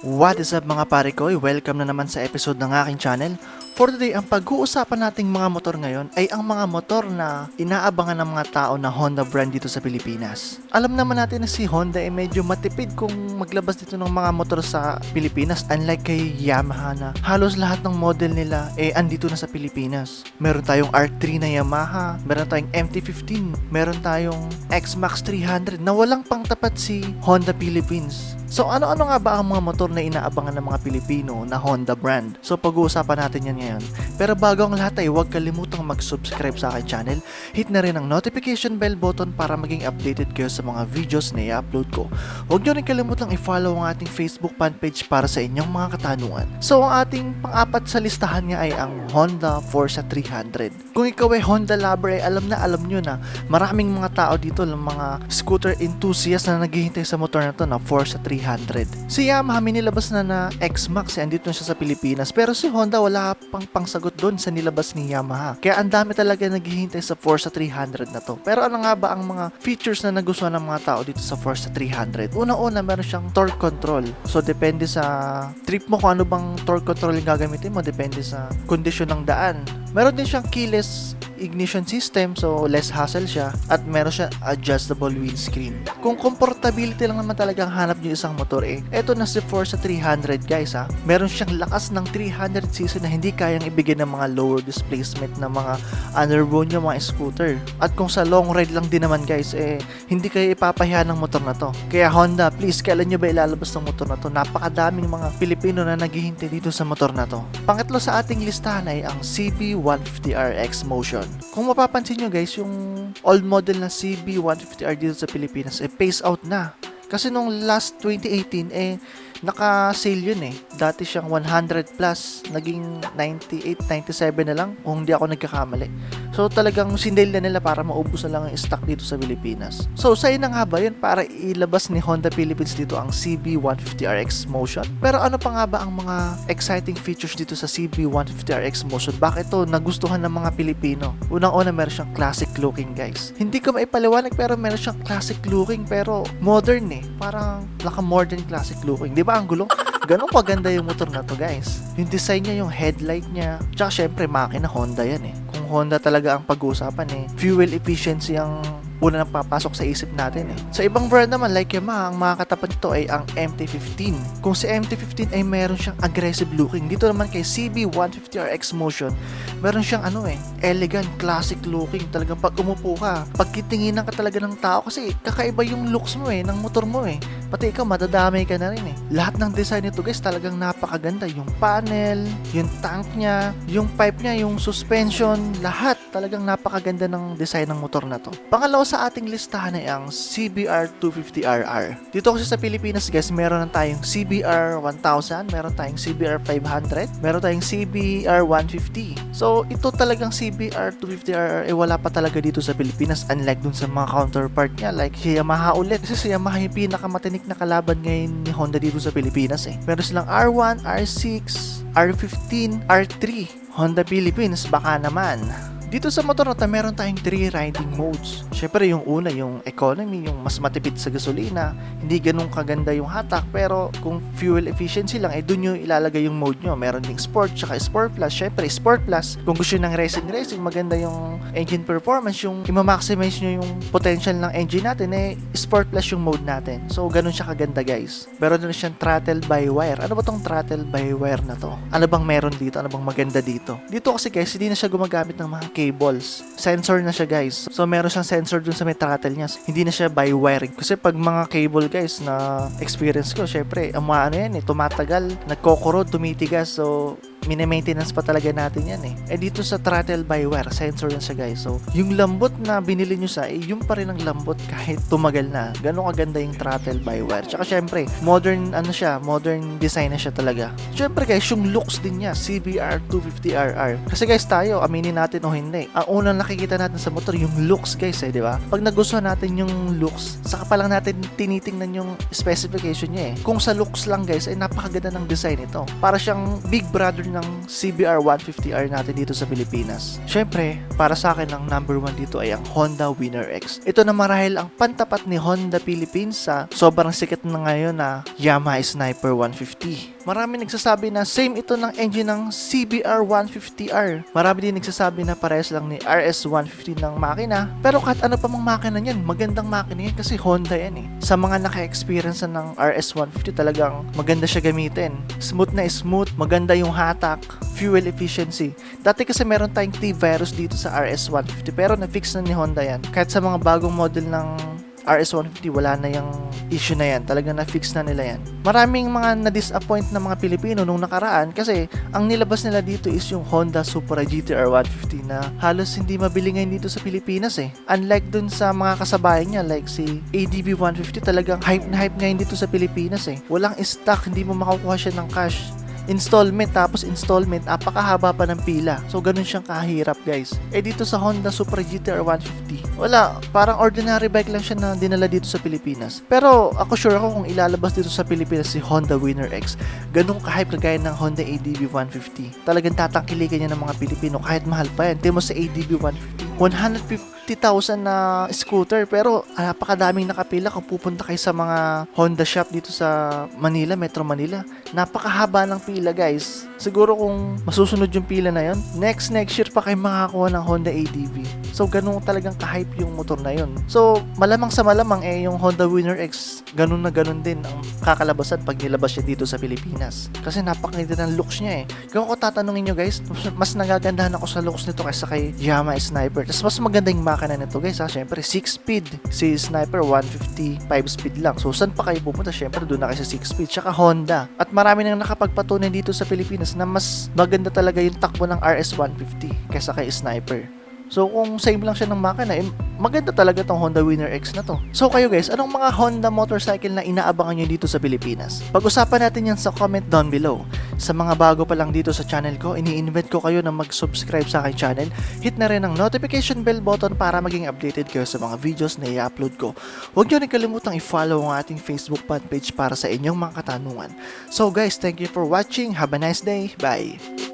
What is up mga pare ko? Welcome na naman sa episode ng aking channel. For today, ang pag-uusapan nating mga motor ngayon ay ang mga motor na inaabangan ng mga tao na Honda brand dito sa Pilipinas. Alam naman natin na si Honda ay medyo matipid kung maglabas dito ng mga motor sa Pilipinas, unlike kay Yamaha na halos lahat ng model nila andito na sa Pilipinas. Meron tayong R3 na Yamaha, meron tayong MT-15, meron tayong X-Max 300 na walang pangtapat si Honda Philippines. So ano-ano nga ba ang mga motor na inaabangan ng mga Pilipino na Honda brand? So pag-uusapan natin yan ngayon. Pero bago ang lahat ay huwag kalimutang mag-subscribe sa aking channel. Hit na rin ang notification bell button para maging updated kayo sa mga videos na i-upload ko. Huwag nyo rin kalimutang i-follow ang ating Facebook fan page para sa inyong mga katanungan. So ang ating pang-apat sa listahan nga ay ang Honda Forza 300. Kung ikaw ay Honda lover ay alam nyo na maraming mga tao dito, mga scooter enthusiasts na naghihintay sa motor na to na Forza 300. Si Yamaha nilabas na X-Max, andito na siya sa Pilipinas, pero si Honda wala pang pangsagot doon sa nilabas ni Yamaha. Kaya ang dami talaga naghihintay sa Forza 300 na to. Pero ano nga ba ang mga features na nagustuhan ng mga tao dito sa Forza 300? Una-una, meron siyang torque control. So depende sa trip mo kung ano bang torque control yung gagamitin mo, depende sa kondisyon ng daan. Meron din siyang keyless ignition system, so less hassle siya, at meron siya adjustable windscreen. Kung comfortability lang naman talaga ang hanap niyo isang motor, eto na si Forza 300 guys ha. Meron siyang lakas ng 300cc na hindi kayang ibigay ng mga lower displacement na mga underbone yung mga scooter. At kung sa long ride lang din naman guys, hindi kayo ipapahiya ng motor na to. Kaya Honda, please, kailan nyo ba ilalabas ng motor na to? Napakadaming mga Pilipino na naghihintay dito sa motor na to. Pangatlo sa ating listahan ay ang CB150RX Motion. Kung mapapansin nyo guys, yung old model na CB150R dito sa Pilipinas phase out na. Kasi nung last 2018 naka-sale yun Dati siyang 100 plus, naging 98, 97 na lang kung hindi ako nagkakamali. So talagang sinale na nila para maubos na lang ang stock dito sa Pilipinas. So sa'yo na nga ba yun para ilabas ni Honda Philippines dito ang CB150RX Motion? Pero ano pa nga ba ang mga exciting features dito sa CB150RX Motion? Bakit to nagustuhan ng mga Pilipino? Unang-una, meron siyang classic looking guys. Hindi ko maipaliwanag pero meron siyang classic looking pero modern Parang naka-modern classic looking. Di ba ang gulo? Ganun kaganda yung motor na to guys. Yung design niya, yung headlight niya, tsaka syempre makina Honda yan Kung Honda talaga ang pag-uusapan fuel efficiency ang una nang papasok sa isip natin Sa ibang brand naman like Yamaha, ang makakatapat nito ay ang MT-15. Kung si MT-15 ay meron siyang aggressive looking, dito naman kay CB150RX Motion, meron siyang elegant, classic looking. Talagang pag umupo ka, pagkitinginan ka talaga ng tao kasi kakaiba yung looks mo ng motor mo Pati ikaw, madadamay ka na rin Lahat ng design nito guys, talagang napakaganda. Yung panel, yung tank niya, yung pipe niya, yung suspension, lahat talagang napakaganda ng design ng motor na to. Pangalawa sa ating listahan ay ang CBR250RR. Dito kasi sa Pilipinas guys, meron na tayong CBR1000, meron tayong CBR500, meron tayong CBR150. So ito talagang CBR250RR wala pa talaga dito sa Pilipinas, unlike dun sa mga counterpart niya like si Yamaha ulit. Kasi si Yamaha yung pinakamatinik na kalaban ngayon ni Honda dito sa Pilipinas Meron silang R1, R6, R15, R3. Honda Philippines, baka naman. Dito sa motor na to, meron tayong 3 riding modes. Syempre yung una, yung economy, yung mas matipid sa gasolina. Hindi ganun kaganda yung hatak, pero kung fuel efficiency lang, dun nyo ilalagay yung mode nyo. Meron ding sport, tsaka sport plus. Syempre sport plus, kung gusto nyo ng racing, maganda yung engine performance, yung i-maximize nyo yung potential ng engine natin, sport plus yung mode natin. So ganun siya kaganda guys. Meron din siyang throttle by wire. Ano ba tong throttle by wire na to? Ano bang meron dito? Ano bang maganda dito? Dito kasi guys, hindi na siya gumagamit ng mga cables. Sensor na siya guys. So meron siyang sensor dun sa may throttle niya. Hindi na siya by wiring. Kasi pag mga cable guys na experience ko, syempre, ang mga tumatagal, nagkokorod, tumitigas. So mini-maintenance pa talaga natin yan dito sa throttle by wire, sensor yan siya guys. So yung lambot na binili nyo sa yung pa rin ang lambot kahit tumagal na. Ganun kaganda yung throttle by wire. Tsaka syempre, modern modern design na siya talaga. Syempre guys, yung looks din niya, CBR250RR. Kasi guys, tayo, aminin natin o hindi, ang unang nakikita natin sa motor, yung looks guys di ba? Pag nagustuhan natin yung looks, saka pa lang natin tinitingnan yung specification niya Kung sa looks lang guys, napakaganda ng design ito. Para siyang big brother ng CBR 150R natin dito sa Pilipinas. Syempre, para sa akin ang number 1 dito ay ang Honda Winner X. Ito na marahil ang pantapat ni Honda Philippines sa sobrang sikat na ngayon na Yamaha Sniper 150. Marami nagsasabi na same ito ng engine ng CBR 150R. Marami din nagsasabi na parehas lang ni RS 150 ng makina. Pero kahit ano pa mang makina niyan, magandang makina yan kasi Honda yan eh. Sa mga naka-experience ng RS 150 talagang maganda siya gamitin. Smooth na smooth, maganda yung hatak, fuel efficiency. Dati kasi meron tayong T-Virus dito sa RS 150 pero na-fix na ni Honda yan. Kahit sa mga bagong model ng RS150 wala na yung issue na yan, talagang na-fix na nila yan. Maraming mga na-disappoint na mga Pilipino nung nakaraan kasi ang nilabas nila dito is yung Honda Supra GTR 150 na halos hindi mabili ngayon dito sa Pilipinas eh. Unlike dun sa mga kasabayan niya like si ADB 150, talagang hype na hype ngayon dito sa Pilipinas eh. Walang stock, hindi mo makukuha siya ng cash. Installment, tapos installment, apakahaba pa ng pila. So, ganun siyang kahirap, guys. Eh, dito sa Honda Supra GTR 150, wala. Parang ordinary bike lang siya na dinala dito sa Pilipinas. Pero, ako sure ako kung ilalabas dito sa Pilipinas si Honda Winner X, ganun ka-hype kagaya ng Honda ADB 150. Talagang tatangkilikan niya ng mga Pilipino kahit mahal pa yan. Tingnan mo sa ADB 150, 150,000 na scooter, pero napakadaming nakapila kung pupunta kayo sa mga Honda shop dito sa Manila, Metro Manila. Napakahaba ng pila, guys. Siguro kung masusunod yung pila na yon, next year pa kayo makakakuha ng Honda ADV. So, ganun talagang ka-hype yung motor na yon. So, malamang sa malamang yung Honda Winner X, ganun na ganun din ang kakalabasan pag nilabas siya dito sa Pilipinas. Kasi napakaganda ng looks niya eh. Kung ako tatanungin nyo, guys, mas nagagandahan ako sa looks nito kaysa kay Yamaha Sniper. Tapos mas maganda yung makina nito, guys, ha. Siyempre 6-speed. Si Sniper 150, 5-speed lang. So, saan pa kayo pupunta? Siyempre, doon na kayo sa 6-speed. Tsaka Honda. At marami nang nakapagpatunay dito sa Pilipinas na mas maganda talaga yung takbo ng RS 150 kaysa kay Sniper. So, kung same lang siya ng makina, maganda talaga tong Honda Winner X na to. So, kayo guys, anong mga Honda motorcycle na inaabangan nyo dito sa Pilipinas? Pag-usapan natin yan sa comment down below. Sa mga bago pa lang dito sa channel ko, ini-invite ko kayo na mag-subscribe sa aking channel. Hit na rin ang notification bell button para maging updated kayo sa mga videos na i-upload ko. Huwag nyo rin kalimutang i-follow ang ating Facebook fan page para sa inyong mga katanungan. So guys, thank you for watching. Have a nice day. Bye!